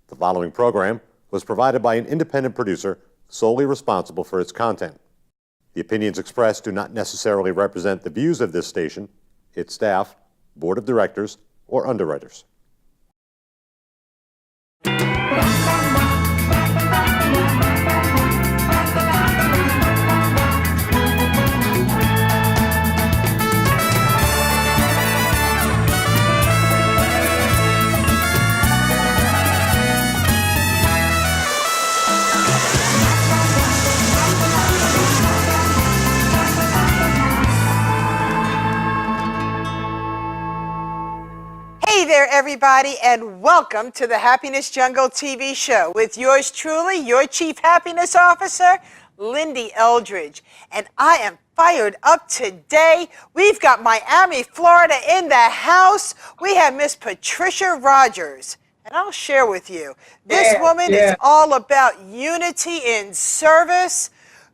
The following program was provided by an independent producer solely responsible for its content. The opinions expressed do not necessarily represent the views of this station, its staff, board of directors, or underwriters. Hey there, everybody, and welcome to the Happiness Jungle TV show with yours truly, your Chief Happiness Officer, Lyn-Dee Eldridge. And I am fired up today. We've got Miami, Florida in the house. We have Miss Patricia Rogers. And I'll share with you, this woman is all about unity in service,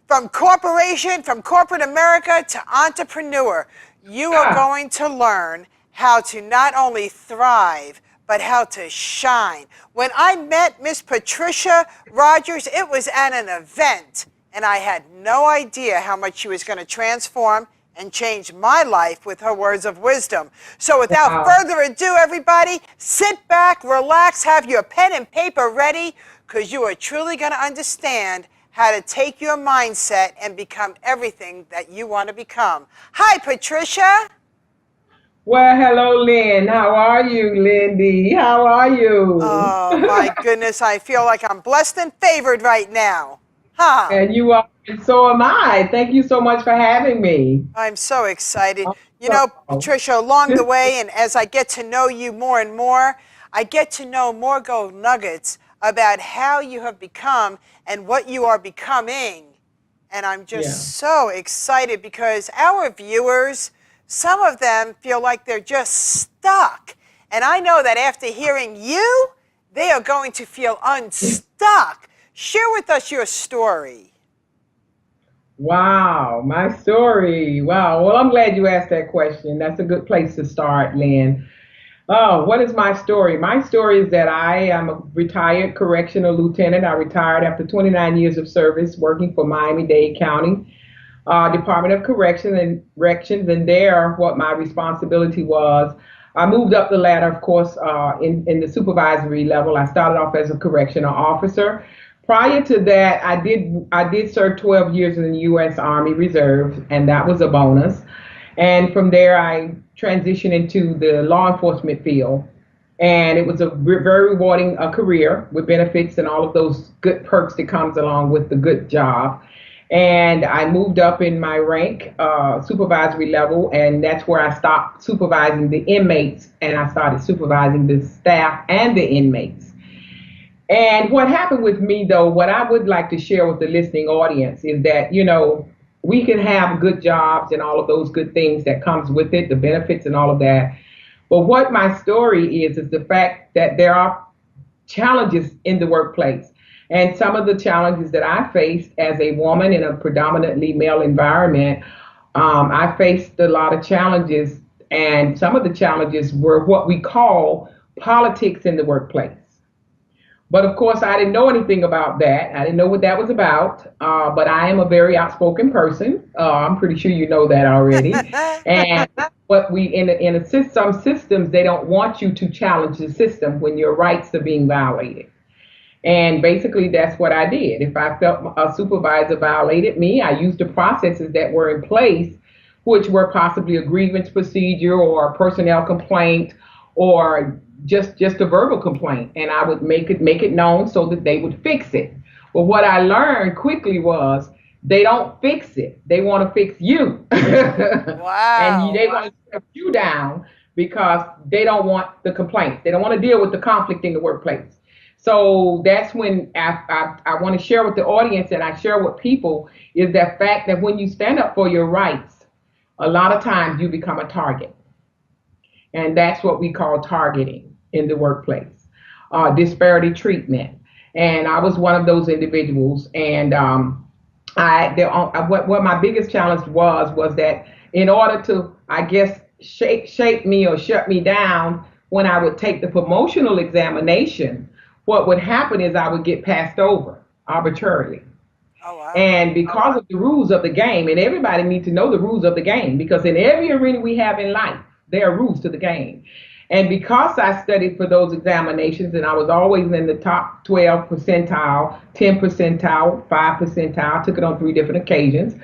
from corporate America to entrepreneur. You are going to learn how to not only thrive, but how to shine. When I met Miss Patricia Rogers, it was at an event, and I had no idea how much she was going to transform and change my life with her words of wisdom. So without further ado, everybody, sit back, relax, have your pen and paper ready, because you are truly going to understand how to take your mindset and become everything that you want to become. Hi, Patricia. Well, hello, Lynn. How are you, Lyn-Dee? How are you? Oh, my goodness. I feel like I'm blessed and favored right now. Huh? And you are, and so am I. Thank you so much for having me. I'm so excited. You know, Patricia, along the way, and as I get to know you more and more, I get to know more gold nuggets about how you have become and what you are becoming. And I'm just so excited because our viewers, some of them feel like they're just stuck. And I know that after hearing you, they are going to feel unstuck. Share with us your story. Wow, my story. Wow. Well, I'm glad you asked that question. That's a good place to start, Lynn. Oh, what is my story? My story is that I am a retired correctional lieutenant. I retired after 29 years of service working for Miami-Dade County Department of Corrections, and there what my responsibility was. I moved up the ladder, of course, in the supervisory level. I started off as a correctional officer. Prior to that, I did serve 12 years in the U.S. Army Reserve, and that was a bonus. And from there, I transitioned into the law enforcement field, and it was a very rewarding career with benefits and all of those good perks that comes along with the good job. And I moved up in my rank, supervisory level, and that's where I stopped supervising the inmates and I started supervising the staff and the inmates. And what happened with me, though, what I would like to share with the listening audience is that, you know, we can have good jobs and all of those good things that comes with it, the benefits and all of that. But what my story is the fact that there are challenges in the workplace. And some of the challenges that I faced as a woman in a predominantly male environment, I faced a lot of challenges. And some of the challenges were what we call politics in the workplace. But of course, I didn't know anything about that. I didn't know what that was about. But I am a very outspoken person. I'm pretty sure you know that already. And what we in some systems, they don't want you to challenge the system when your rights are being violated. And basically, that's what I did. If I felt a supervisor violated me, I used the processes that were in place, which were possibly a grievance procedure or a personnel complaint or just a verbal complaint. And I would make it known so that they would fix it. But what I learned quickly was they don't fix it. They want to fix you. Wow. And they want to shut you down because they don't want the complaints. They don't want to deal with the conflict in the workplace. So that's when I want to share with the audience, and I share with people, is that fact that when you stand up for your rights, a lot of times you become a target. And that's what we call targeting in the workplace, disparity treatment. And I was one of those individuals. And what my biggest challenge was that in order to, I guess, shape me or shut me down, when I would take the promotional examination, what would happen is I would get passed over arbitrarily. Oh, wow. And because of the rules of the game, and everybody needs to know the rules of the game, because in every arena we have in life, there are rules to the game. And because I studied for those examinations, and I was always in the top 12 percentile, 10 percentile, 5 percentile, took it on 3 different occasions.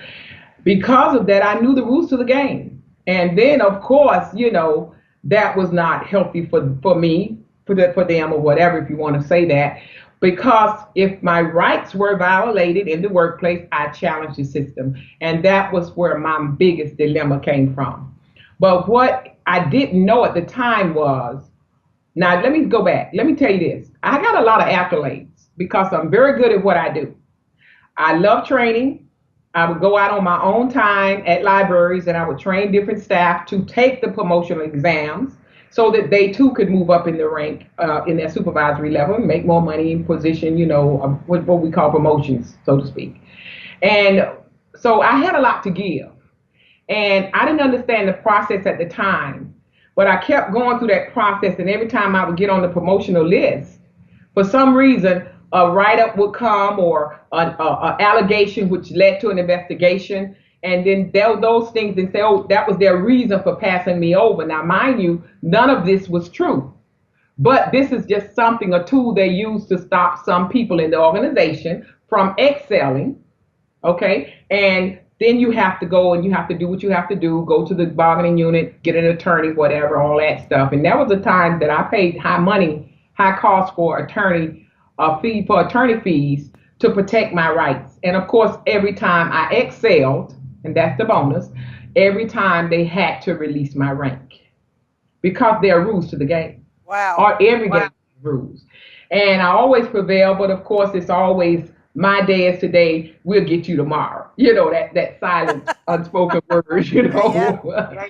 Because of that, I knew the rules to the game. And then, of course, you know, that was not healthy for me, for them, or whatever, if you want to say that. Because if my rights were violated in the workplace, I challenged the system. And that was where my biggest dilemma came from. But what I didn't know at the time was, now let me go back. Let me tell you this. I got a lot of accolades because I'm very good at what I do. I love training. I would go out on my own time at libraries and I would train different staff to take the promotional exams so that they too could move up in the rank in their supervisory level and make more money in position, you know, what we call promotions, so to speak. And so I had a lot to give. And I didn't understand the process at the time, but I kept going through that process. And every time I would get on the promotional list, for some reason, a write-up would come or an allegation which led to an investigation. And then those things and say, oh, that was their reason for passing me over. Now, mind you, none of this was true. But this is just something, a tool they use to stop some people in the organization from excelling. Okay. And then you have to go and you have to do what you have to do, go to the bargaining unit, get an attorney, whatever, all that stuff. And that was the times that I paid high cost for attorney fees to protect my rights. And of course, every time I excelled, and that's the bonus, every time they had to release my rank because there are rules to the game. Wow. Or every game rules. And I always prevail, but of course, it's always my day is today, we'll get you tomorrow. You know, that silent, unspoken words, you know. Yeah.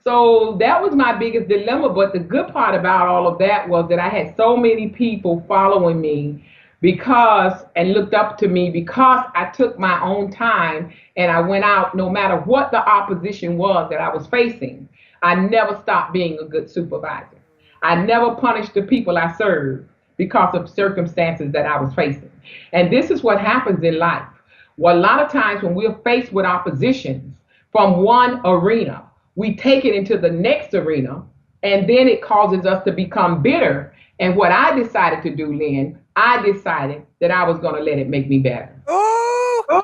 So that was my biggest dilemma. But the good part about all of that was that I had so many people following me and looked up to me because I took my own time and I went out no matter what the opposition was that I was facing. I never stopped being a good supervisor. I never punished the people I served because of circumstances that I was facing. And this is what happens in life. Well, a lot of times when we're faced with oppositions from one arena, we take it into the next arena, and then it causes us to become bitter. And what I decided to do, Lynn, I decided that I was going to let it make me better. Ooh.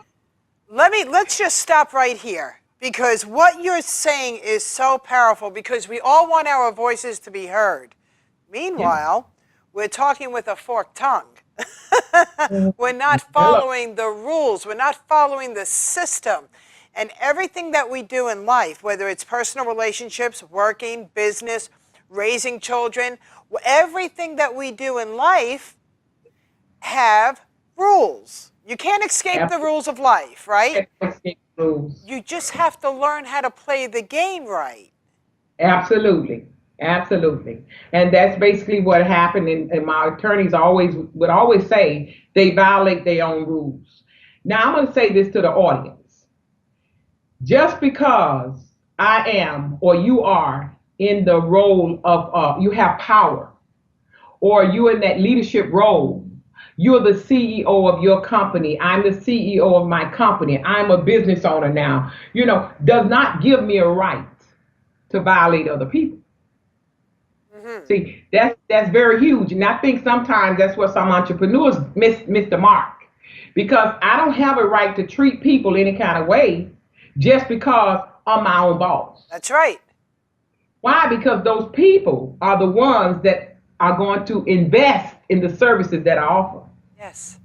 Let's just stop right here, because what you're saying is so powerful, because we all want our voices to be heard. Meanwhile, we're talking with a forked tongue. We're not following the rules. We're not following the system. And everything that we do in life, whether it's personal relationships, working, business, raising children, everything that we do in life have rules. You can't escape the rules of life, right? You just have to learn how to play the game right. Absolutely. Absolutely. And that's basically what happened. And my attorneys would always say they violate their own rules. Now, I'm going to say this to the audience. Just because I am or you are in the role of, you have power, or you're in that leadership role, you're the CEO of your company, I'm the CEO of my company, I'm a business owner now, you know, does not give me a right to violate other people. Mm-hmm. See, that's very huge. And I think sometimes that's where some entrepreneurs miss the mark. Because I don't have a right to treat people any kind of way just because I'm my own boss. That's right. Why? Because those people are the ones that are going to invest in the services that I offer. Yes.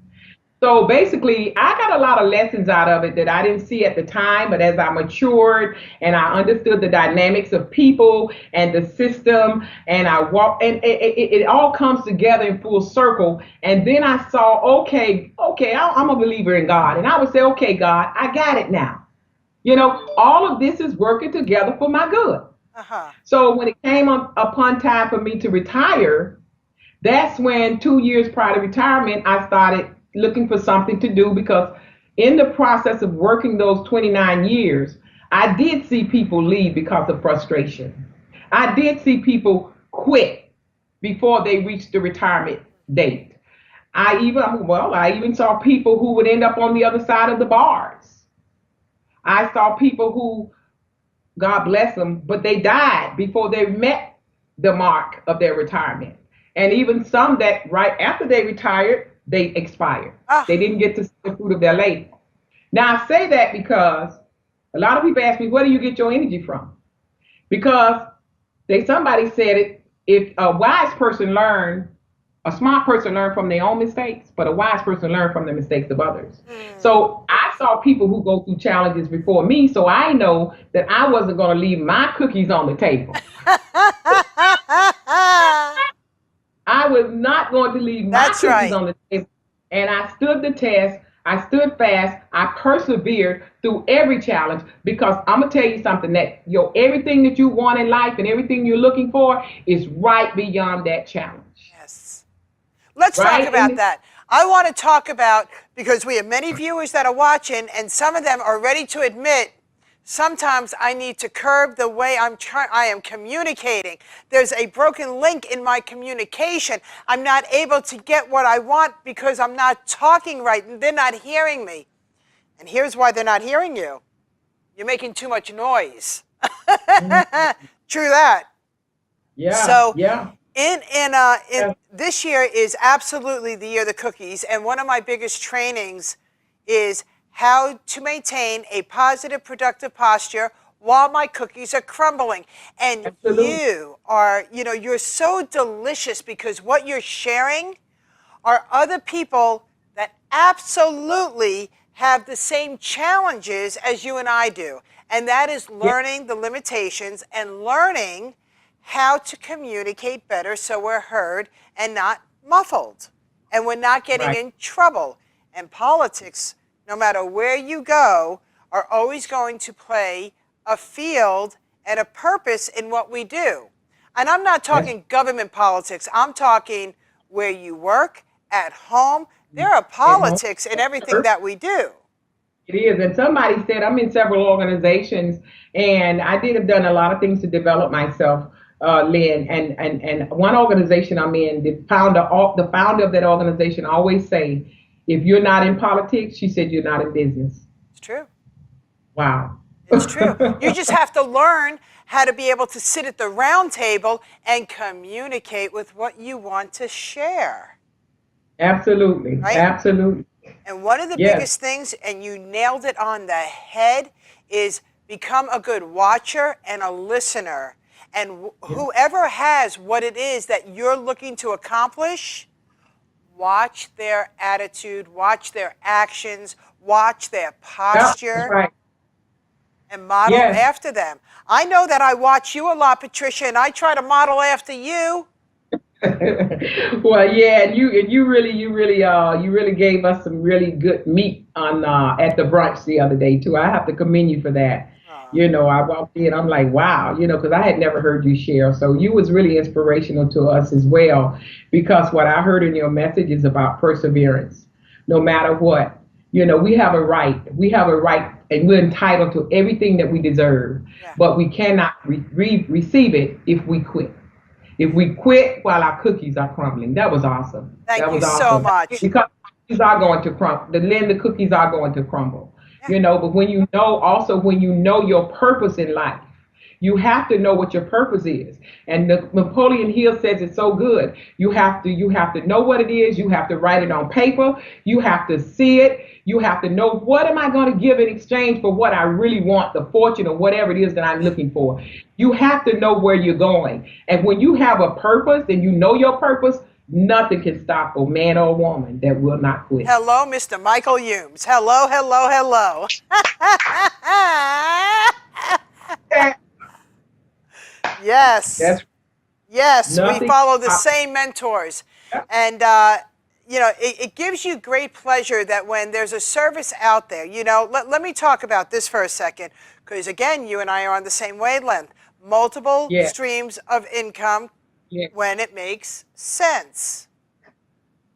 So basically, I got a lot of lessons out of it that I didn't see at the time, but as I matured and I understood the dynamics of people and the system, and I walked, and it all comes together in full circle. And then I saw, okay, I'm a believer in God. And I would say, okay, God, I got it now. You know, all of this is working together for my good. Uh-huh. So when it came upon time for me to retire, that's when 2 years prior to retirement, I started looking for something to do, because in the process of working those 29 years, I did see people leave because of frustration. I did see people quit before they reached the retirement date. I even saw people who would end up on the other side of the bars. I saw people who, God bless them, but they died before they met the mark of their retirement. And even some that right after they retired, they expired. They didn't get to see the fruit of their labor. Now I say that because a lot of people ask me, where do you get your energy from? Because somebody said it, if a smart person learn from their own mistakes, but a wise person learn from the mistakes of others. So I saw people who go through challenges before me, so I know that I wasn't going to leave my cookies on the table. I was not going to leave my cookies on the table. And I stood the test. I stood fast. I persevered through every challenge, because I'm going to tell you something, that everything that you want in life and everything you're looking for is right beyond that challenge. Yes. Let's talk about that. I want to talk about, because we have many viewers that are watching, and some of them are ready to admit, sometimes I need to curb the way I am communicating. There's a broken link in my communication. I'm not able to get what I want because I'm not talking right, and they're not hearing me. And here's why they're not hearing you. You're making too much noise. True that. Yeah. So, yeah. This year is absolutely the year of the cookies, and one of my biggest trainings is how to maintain a positive, productive posture while my cookies are crumbling. And you're so delicious, because what you're sharing are other people that absolutely have the same challenges as you and I do, and that is learning the limitations and learning how to communicate better so we're heard and not muffled, and we're not getting in trouble. And politics, no matter where you go, are always going to play a field and a purpose in what we do. And I'm not talking government politics. I'm talking where you work, at home. There are politics in everything that we do. It is. And somebody said, I'm in several organizations, and I have done a lot of things to develop myself, Lynn, and one organization I'm in, the founder of that organization always say, if you're not in politics, she said, you're not in business. It's true. Wow. It's true. You just have to learn how to be able to sit at the round table and communicate with what you want to share. Absolutely. Right? Absolutely. And one of the biggest things, and you nailed it on the head, is become a good watcher and a listener. And whoever has what it is that you're looking to accomplish, watch their attitude, watch their actions, watch their posture, and model after them. I know that I watch you a lot, Patricia, and I try to model after you. Well, yeah, and you really gave us some really good meat on at the brunch the other day too. I have to commend you for that. I walked in, I'm like, wow, because I had never heard you share. So you was really inspirational to us as well, because what I heard in your message is about perseverance. No matter what, we have a right. We have a right, and we're entitled to everything that we deserve. But we cannot receive it if we quit. If we quit while our cookies are crumbling. That was awesome. Thank you so much. Because cookies are going to crumble. The cookies are going to crumble. But when you know your purpose in life, you have to know what your purpose is. And Napoleon Hill says it so good. You have to know what it is. You have to write it on paper. You have to see it. You have to know, what am I going to give in exchange for what I really want, the fortune or whatever it is that I'm looking for. You have to know where you're going. And when you have a purpose and you know your purpose, nothing can stop a man or a woman that will not quit. Hello, Mr. Michael Humes. Hello, hello, hello. Yes. Yes, we follow the same mentors. And, it gives you great pleasure that when there's a service out there, let me talk about this for a second, because, again, you and I are on the same wavelength. Multiple streams of income when it makes sense.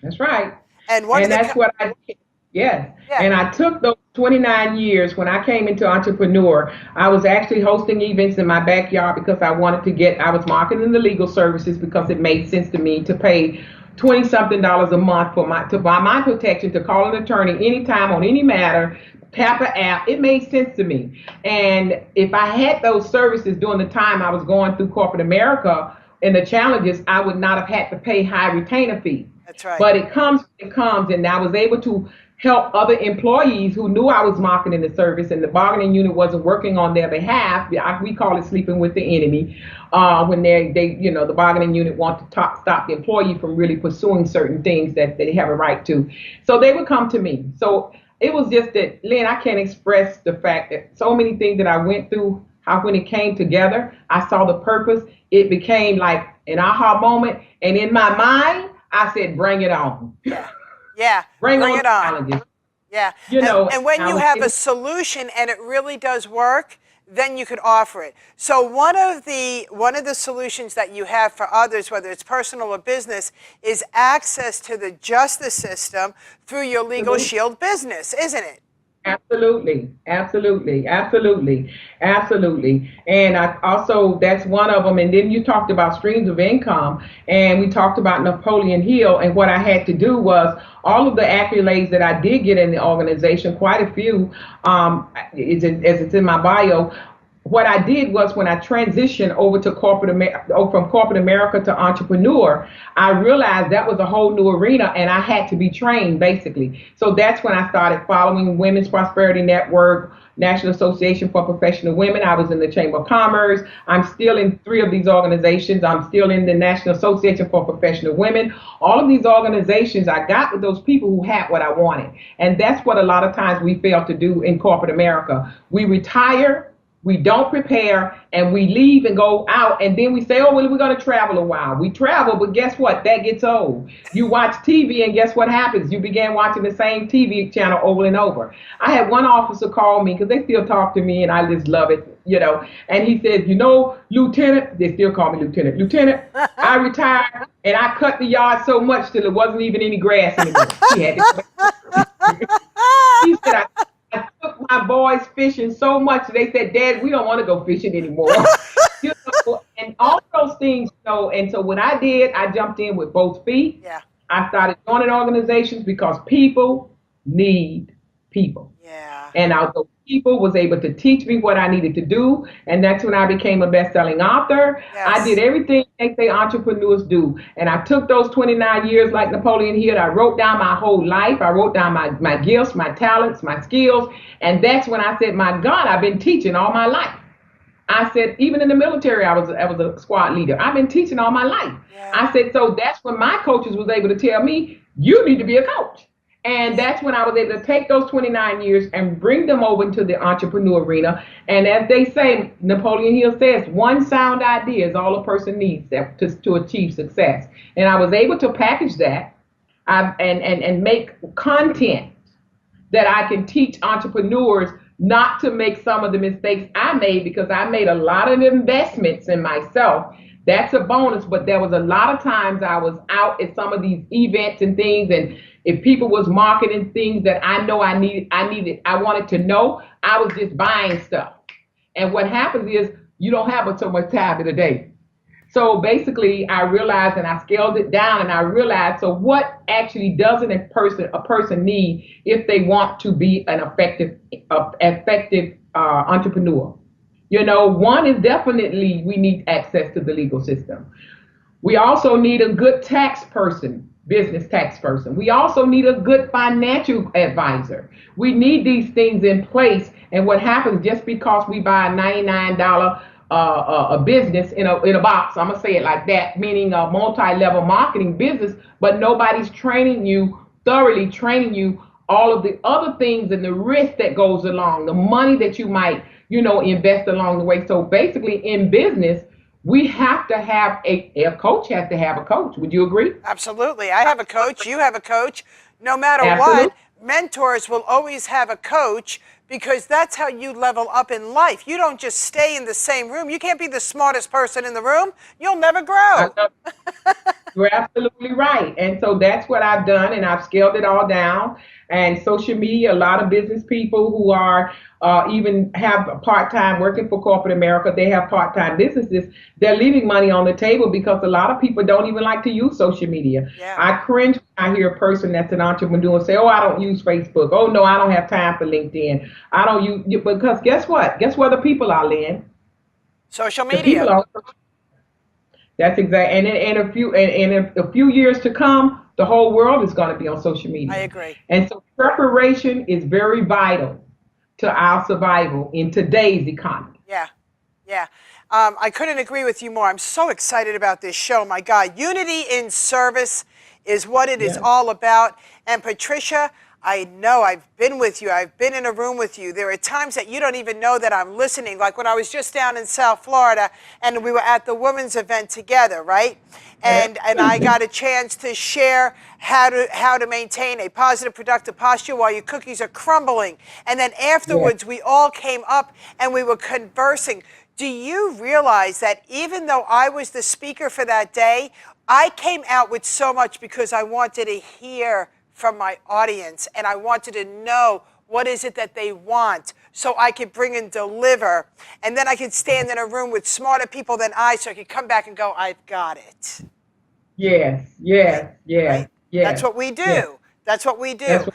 That's right. And that's what I did. Yes. Yeah. And I took those 29 years when I came into entrepreneur. I was actually hosting events in my backyard because I was marketing the legal services because it made sense to me to pay $20-something a month for to buy my protection, to call an attorney anytime on any matter, tap an app. It made sense to me. And if I had those services during the time I was going through corporate America and the challenges, I would not have had to pay high retainer fees. That's right. But it comes, and I was able to help other employees who knew I was marketing the service and the bargaining unit wasn't working on their behalf. We call it sleeping with the enemy. When the bargaining unit want to stop the employee from really pursuing certain things that they have a right to. So they would come to me. So it was just that, Lynn, I can't express the fact that so many things that I went through, how when it came together, I saw the purpose. It became like an aha moment. And in my mind, I said, bring it on. Yeah, bring it on. Challenges. Yeah, and when you have a solution and it really does work, then you could offer it. So one of the solutions that you have for others, whether it's personal or business, is access to the justice system through your Legal Shield business, isn't it? Absolutely. And I also, that's one of them. And then you talked about streams of income, and we talked about Napoleon Hill. And what I had to do was all of the accolades that I did get in the organization, quite a few, as it's in my bio. What I did was, when I transitioned over to from corporate America to entrepreneur, I realized that was a whole new arena, and I had to be trained, basically. So that's when I started following Women's Prosperity Network, National Association for Professional Women. I was in the Chamber of Commerce. I'm still in 3 of these organizations. I'm still in the National Association for Professional Women. All of these organizations, I got with those people who had what I wanted. And that's what a lot of times we fail to do in corporate America. We retire, we don't prepare, and we leave and go out, and then we say, oh, well, we're going to travel a while. We travel, but guess what? That gets old. You watch TV, and guess what happens? You began watching the same TV channel over and over. I had one officer call me, because they still talk to me, and I just love it, and he said, Lieutenant, they still call me Lieutenant, I retired, and I cut the yard so much till there wasn't even any grass anymore. He said, I took my boys fishing so much, they said, Dad, we don't want to go fishing anymore. And all those things, and so what I did, I jumped in with both feet. Yeah. I started joining organizations because people need people. Yeah. And those people was able to teach me what I needed to do, and that's when I became a best-selling author. Yes. I did everything they say entrepreneurs do, and I took those 29 years like Napoleon Hill. I wrote down my whole life. I wrote down my gifts, my talents, my skills, and that's when I said, my God, I've been teaching all my life. I said, even in the military, I was a squad leader. I've been teaching all my life. Yeah. I said, so that's when my coaches was able to tell me, you need to be a coach. And that's when I was able to take those 29 years and bring them over into the entrepreneur arena. And as they say, Napoleon Hill says, one sound idea is all a person needs to achieve success. And I was able to package that and make content that I can teach entrepreneurs not to make some of the mistakes I made, because I made a lot of investments in myself. That's a bonus, but there was a lot of times I was out at some of these events and things, and if people was marketing things that I know I wanted to know, I was just buying stuff. And what happens is you don't have so much time in a day. So basically I realized, and I scaled it down, and I realized, so what actually doesn't a person need if they want to be an effective entrepreneur? One is definitely we need access to the legal system. We also need a good tax person, business tax person. We also need a good financial advisor. We need these things in place. And what happens, just because we buy a $99 a business in a box, I'm gonna say it like that, meaning a multi-level marketing business, but nobody's thoroughly training you all of the other things and the risk that goes along, the money that you might invest along the way. So basically in business, we have to have a coach has to have a coach. Would you agree? Absolutely. I have a coach. You have a coach. No matter Absolutely. what, mentors will always have a coach, because that's how you level up in life. You don't just stay in the same room. You can't be the smartest person in the room. You'll never grow. You're absolutely right. And so that's what I've done, and I've scaled it all down. And social media, a lot of business people who are even have a part-time working for corporate America, they have part-time businesses. They're leaving money on the table because a lot of people don't even like to use social media. Yeah. I cringe when I hear a person that's an entrepreneur and say, oh, I don't use Facebook. Oh, no, I don't have time for LinkedIn. I don't use, because guess what? Guess where the people are, Lynn? Social The media. people are. That's exactly, and in a few years to come, the whole world is going to be on social media. I agree. And so preparation is very vital to our survival in today's economy. Yeah, yeah. I couldn't agree with you more. I'm so excited about this show. My God, unity in service is what it is all about. And Patricia, I know I've been with you. I've been in a room with you. There are times that you don't even know that I'm listening. Like when I was just down in South Florida and we were at the women's event together, right? And I got a chance to share how to maintain a positive, productive posture while your cookies are crumbling. And then afterwards, we all came up and we were conversing. Do you realize that even though I was the speaker for that day, I came out with so much because I wanted to hear from my audience, and I wanted to know what is it that they want so I could bring and deliver, and then I could stand in a room with smarter people than I, so I could come back and go, I've got it. Yes. That's what we do. That's what we do.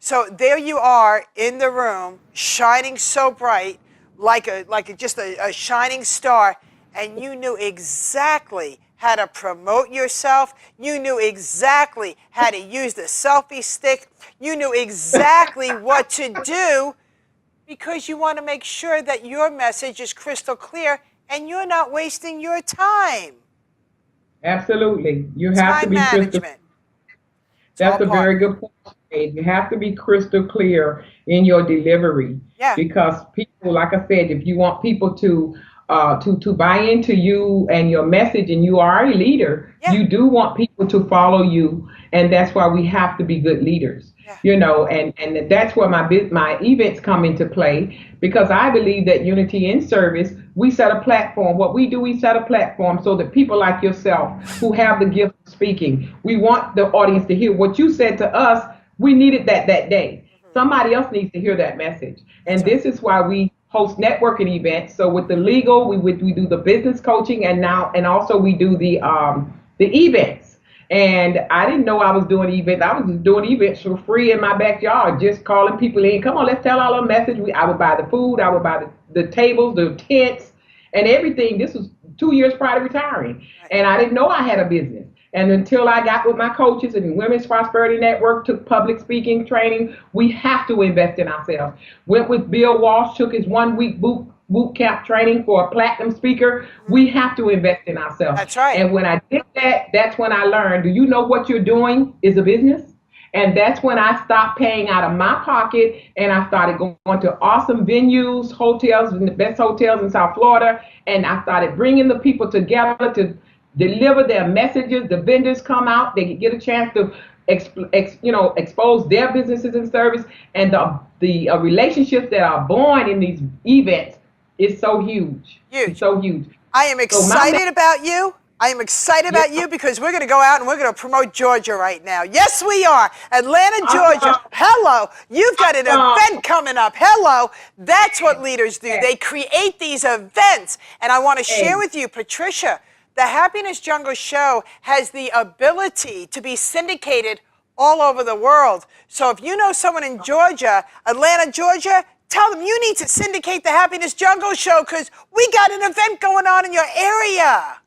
So there you are in the room, shining so bright, like just a shining star, and you knew exactly how to promote yourself. You knew exactly how to use the selfie stick. You knew exactly what to do because you want to make sure that your message is crystal clear and you're not wasting your time. Absolutely. You have to be crystal. That's a very good point. You have to be crystal clear in your delivery. Yeah. Because people, like I said, if you want people to buy into you and your message, and you are a leader, you do want people to follow you, and that's why we have to be good leaders. You know, and that's where my events come into play, because I believe that unity in service, we set a platform. What we do, we set a platform so that people like yourself who have the gift of speaking, we want the audience to hear what you said to us. We needed that day. Somebody else needs to hear that message. And this is why we host networking events. So with the legal, we do the business coaching, and also we do the events. And I didn't know I was doing events. I was just doing events for free in my backyard, just calling people in. Come on, let's tell our message. I would buy the food, I would buy the tables, the tents, and everything. This was 2 years prior to retiring, and I didn't know I had a business. And until I got with my coaches and Women's Prosperity Network, took public speaking training, we have to invest in ourselves. Went with Bill Walsh, took his 1 week boot camp training for a platinum speaker. We have to invest in ourselves. That's right. And when I did that, that's when I learned, do you know what you're doing is a business? And that's when I stopped paying out of my pocket, and I started going to awesome venues, hotels, and the best hotels in South Florida. And I started bringing the people together to deliver their messages. The vendors come out, they get a chance to expose their businesses and service, and the relationships that are born in these events is so huge. It's so huge. I am excited about you. I am excited about you because we're going to go out and we're going to promote Georgia right now. Yes, we are. Atlanta, Georgia. Hello. You've got an event coming up. Hello. That's what leaders do. They create these events. And I want to share with you, Patricia, the Happiness Jungle show has the ability to be syndicated all over the world. So if you know someone in Georgia, Atlanta, Georgia, tell them you need to syndicate the Happiness Jungle show because we got an event going on in your area.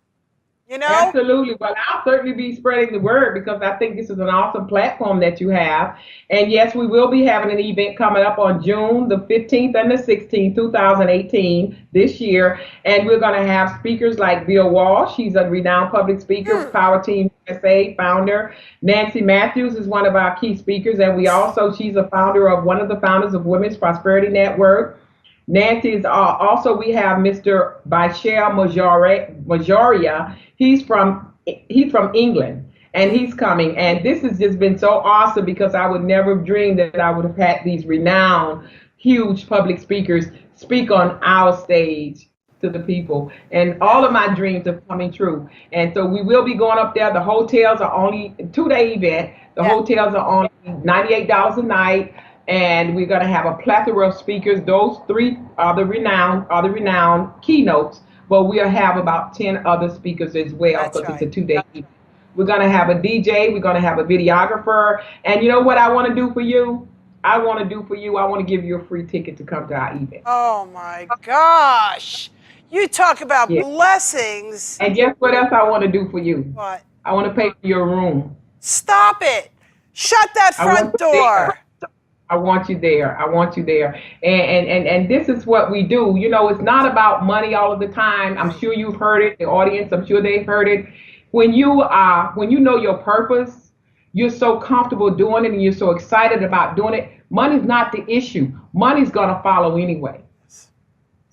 You know? Absolutely. Well, I'll certainly be spreading the word because I think this is an awesome platform that you have. And yes, we will be having an event coming up on June the 15th and the 16th, 2018, this year. And we're going to have speakers like Bill Walsh. He's a renowned public speaker, Power Team USA founder. Nancy Matthews is one of our key speakers. And she's a founder of one of the founders of Women's Prosperity Network. Nancy is also, we have Mr. Bashir Majoria. He's from England, and he's coming. And this has just been so awesome because I would never have dreamed that I would have had these renowned huge public speakers speak on our stage to the people. And all of my dreams are coming true. And so we will be going up there. The hotels are only 2-day event. The Yeah. hotels are only $98 a night. And we're going to have a plethora of speakers. Those 3 are the renowned keynotes. But we'll have about 10 other speakers as well That's because right. it's a 2-day event. We're going to have a DJ. We're going to have a videographer. And you know what I want to do for you? I want to give you a free ticket to come to our event. Oh my gosh. You talk about Yeah. blessings. And guess what else I want to do for you? What? I want to pay for your room. Stop it. Shut that I want front you door. there. I want you there. I want you there. And this is what we do. You know, it's not about money all of the time. I'm sure you've heard it. The audience, I'm sure they've heard it. When you know your purpose, you're so comfortable doing it and you're so excited about doing it. Money's not the issue. Money's gonna follow anyway.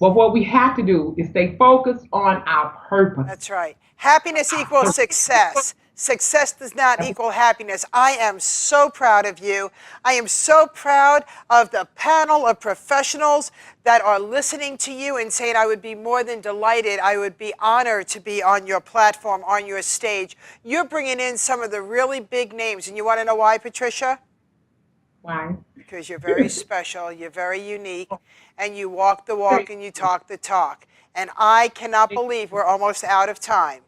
But what we have to do is stay focused on our purpose. That's right. Happiness equals success. Success does not equal happiness. I am so proud of you. I am so proud of the panel of professionals that are listening to you and saying, I would be more than delighted. I would be honored to be on your platform, on your stage. You're bringing in some of the really big names. And you want to know why, Patricia? Why? Because you're very special, you're very unique, and you walk the walk and you talk the talk. And I cannot believe we're almost out of time.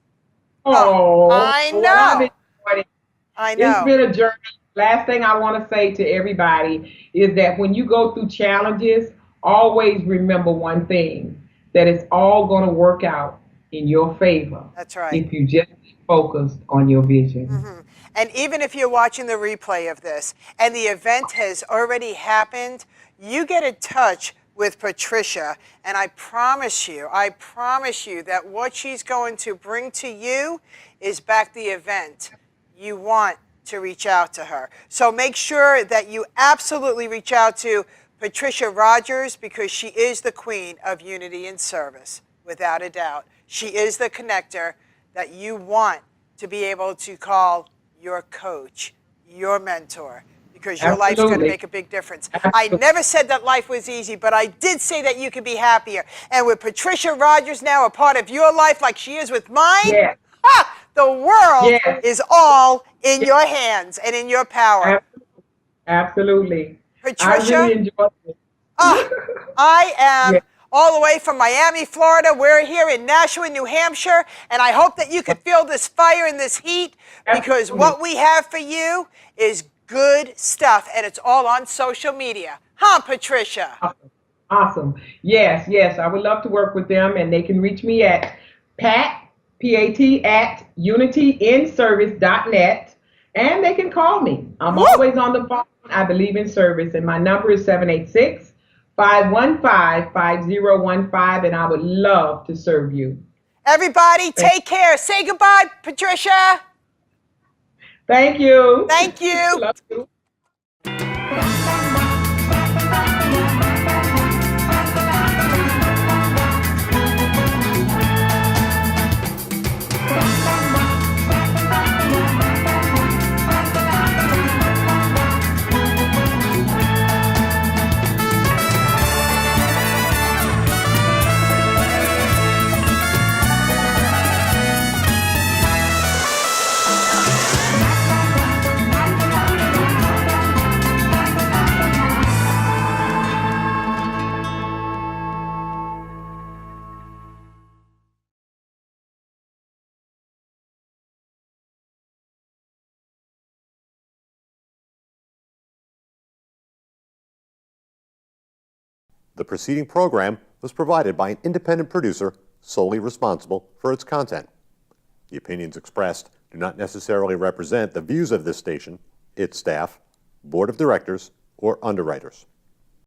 Oh, I know. well, I've enjoyed it. I know. It's been a journey. Last thing I want to say to everybody is that when you go through challenges, always remember one thing, that it's all going to work out in your favor. That's right. If you just focus on your vision. Mm-hmm. And even if you're watching the replay of this and the event has already happened, you get in touch with Patricia, and I promise you that what she's going to bring to you is back the event. You want to reach out to her. So make sure that you absolutely reach out to Patricia Rogers, because she is the queen of unity and service, without a doubt. She is the connector that you want to be able to call your coach, your mentor, because your life's going to make a big difference. I never said that life was easy, but I did say that you could be happier. And with Patricia Rogers now a part of your life like she is with mine, Yes. the world Yes. is all in your hands and in your power. Absolutely. Patricia, I really enjoyed it. I am Yeah. all the way from Miami, Florida. We're here in Nashua, New Hampshire, and I hope that you could feel this fire and this heat, because Absolutely. what we have for you is good stuff, and it's all on social media. Huh, Patricia? Awesome. Yes, I would love to work with them, and they can reach me at P-A-T, at unityinservice.net, and they can call me. I'm always on the phone. I believe in service, and my number is 786-515-5015, and I would love to serve you. Everybody, take care. Say goodbye, Patricia. Thank you. Thank you. Love you. The preceding program was provided by an independent producer solely responsible for its content. The opinions expressed do not necessarily represent the views of this station, its staff, board of directors, or underwriters.